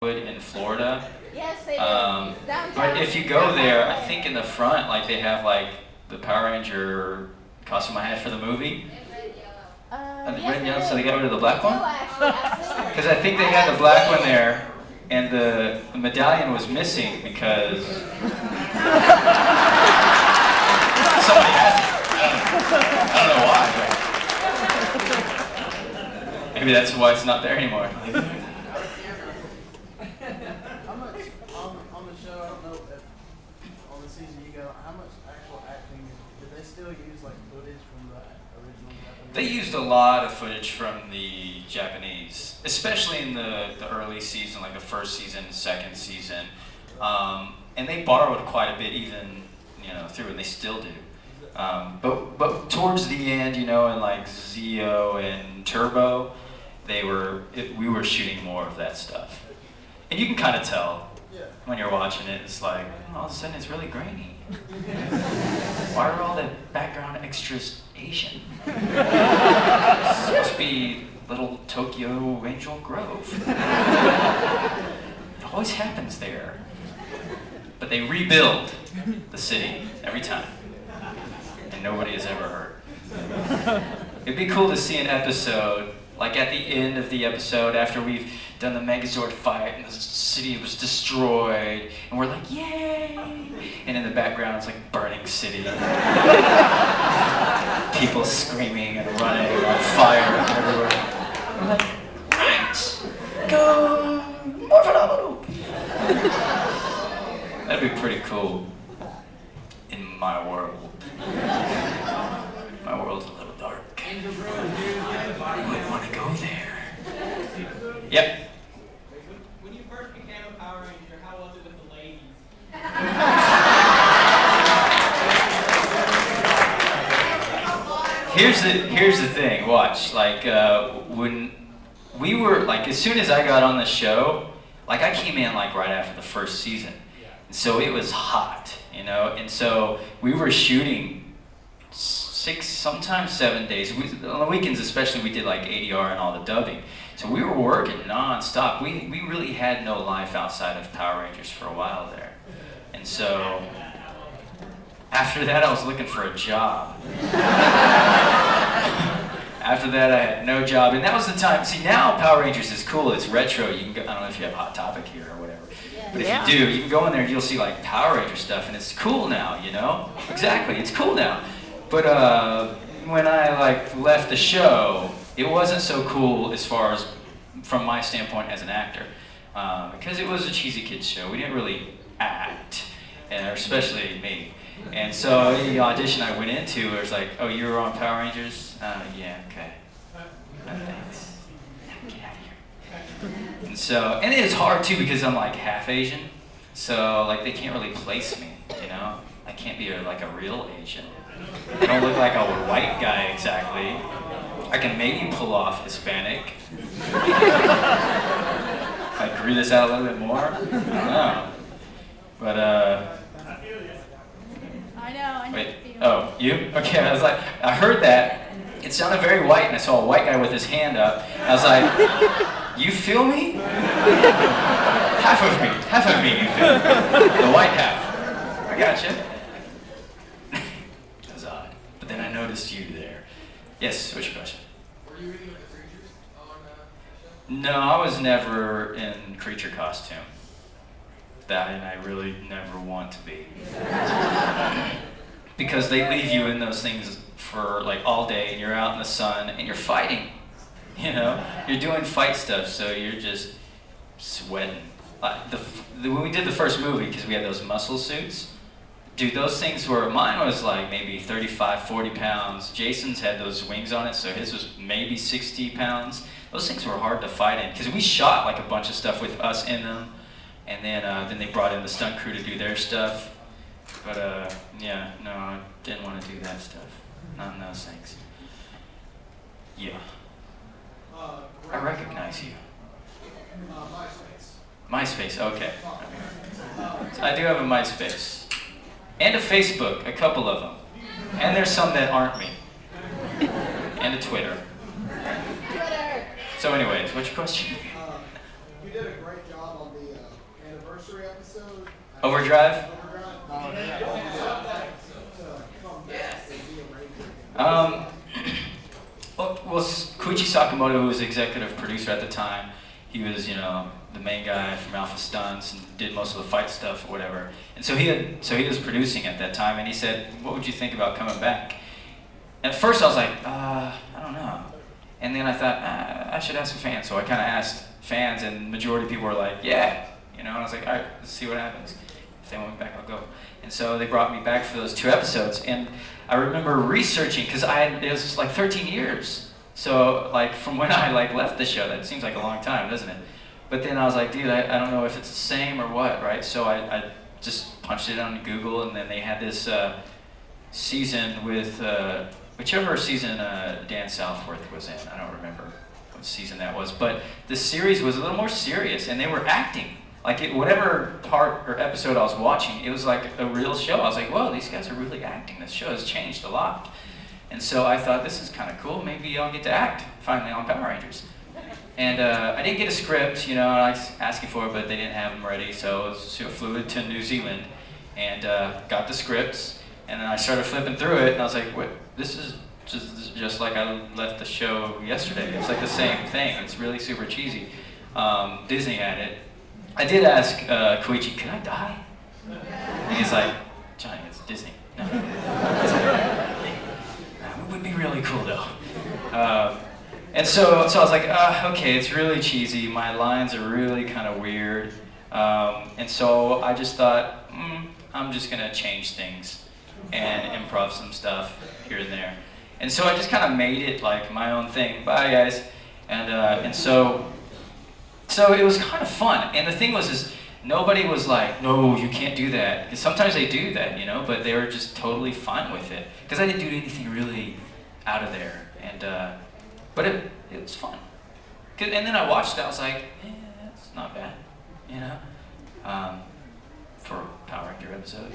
in Florida. Yes, they do. But if you go there, I think in the front, like they have like the Power Ranger costume I had for the movie. Yes, Red and yellow, so they they do. got rid of the black one? Actually. Because I think they had the black one there, and the medallion was missing because somebody has it. I don't know why, but maybe that's why it's not there anymore. How much on the show? I don't know if on the season you go. How much actual acting did they still use like footage from the original Japanese? They used a lot of footage from the Japanese, especially in the early season, like the first season, second season, and they borrowed quite a bit even through, and they still do. But towards the end, in like Zeo and Turbo, we were shooting more of that stuff, and you can kind of tell when you're watching it. It's like all of a sudden it's really grainy. Why are all the background extras Asian? It's supposed to be little Tokyo Angel Grove. It always happens there. But they rebuild the city every time. And nobody is ever hurt. It'd be cool to see an episode, like at the end of the episode, after we've done the Megazord fight and the city was destroyed, and we're like, yay! And in the background it's like burning city. People screaming and running on fire everywhere. We're like, right, go, more phenomenal. That'd be pretty cool in my world. My world's a little dark. You wouldn't want to go there. Yep. When you first became a Power Ranger, how was it with the ladies? Here's the thing. Watch, like when we were like, as soon as I got on the show, like I came in like right after the first season, and so it was hot, and so we were shooting 6, sometimes 7 days. On the weekends especially, we did like ADR and all the dubbing. So we were working non-stop. We really had no life outside of Power Rangers for a while there. And so after that, I was looking for a job. After that, I had no job. And that was the time. See, now Power Rangers is cool. It's retro. You can go, I don't know if you have Hot Topic here or whatever. But if you do, you can go in there and you'll see like Power Ranger stuff. And it's cool now, Exactly, it's cool now. But when I like left the show, it wasn't so cool as far as from my standpoint as an actor, because it was a cheesy kids show. We didn't really act, and especially me. And so the audition I went into, it was like, oh, you were on Power Rangers? Yeah, okay. Thanks. Get out of here. And so, and it's hard too because I'm like half Asian, so like they can't really place me, I can't be like a real Asian. I don't look like a white guy exactly. I can maybe pull off Hispanic. If I grew this out a little bit more, I don't know. But I know. wait. Oh, you? Okay. I was like, I heard that. It sounded very white, and I saw a white guy with his hand up. I was like, you feel me? Half of me, you feel me. The white half. I gotcha. Then I noticed you there. Yes, what's your question? Were you any of the creatures on the show? No, I was never in creature costume. And I really never want to be. Because they leave you in those things for like all day, and you're out in the sun, and you're fighting. You're doing fight stuff, so you're just sweating. When we did the first movie, because we had those muscle suits, dude, those things mine was like maybe 35, 40 pounds. Jason's had those wings on it, so his was maybe 60 pounds. Those things were hard to fight in, because we shot like a bunch of stuff with us in them, and then they brought in the stunt crew to do their stuff. But yeah, no, I didn't want to do that stuff. Not in those things. Yeah. I recognize you. MySpace, okay. So I do have a MySpace. And a Facebook, a couple of them. And there's some that aren't me. And a Twitter. So anyways, what's your question? You did a great job on anniversary episode? Overdrive? Oh, yeah. Well, Koichi Sakamoto, who was the executive producer at the time, he was, the main guy from Alpha Stunts and did most of the fight stuff or whatever. And so he was producing at that time, and he said, "What would you think about coming back?" And at first I was like, I don't know. And then I thought, I should ask the fans. So I kind of asked fans, and the majority of people were like, yeah. And I was like, all right, let's see what happens. If they want me back, I'll go. And so they brought me back for those 2 episodes. And I remember researching, because it was like 13 years. So like from when I left the show, that seems like a long time, doesn't it? But then I was like, dude, I don't know if it's the same or what, right? So I just punched it on Google, and then they had this season with, whichever season Dan Southworth was in. I don't remember what season that was. But the series was a little more serious, and they were acting. Whatever part or episode I was watching, it was like a real show. I was like, whoa, these guys are really acting. This show has changed a lot. And so I thought, this is kind of cool. Maybe I'll get to act finally on Power Rangers. And I didn't get a script, I was asking for it, but they didn't have them ready. So I flew to New Zealand and got the scripts. And then I started flipping through it, and I was like, what? This is just like I left the show yesterday. It's like the same thing. It's really super cheesy. Disney had it. I did ask Koichi, can I die? And he's like, Johnny, it's Disney. No. It would be really cool though. And so I was like, okay, it's really cheesy. My lines are really kind of weird. And so I just thought, I'm just gonna change things and improv some stuff here and there. And so I just kind of made it like my own thing. Bye guys. And so it was kind of fun. And the thing was nobody was like, no, you can't do that. Because sometimes they do that, but they were just totally fine with it. Because I didn't do anything really out of there. And but it was fun. And then I watched it, I was like, that's not bad, for a Power Ranger episode.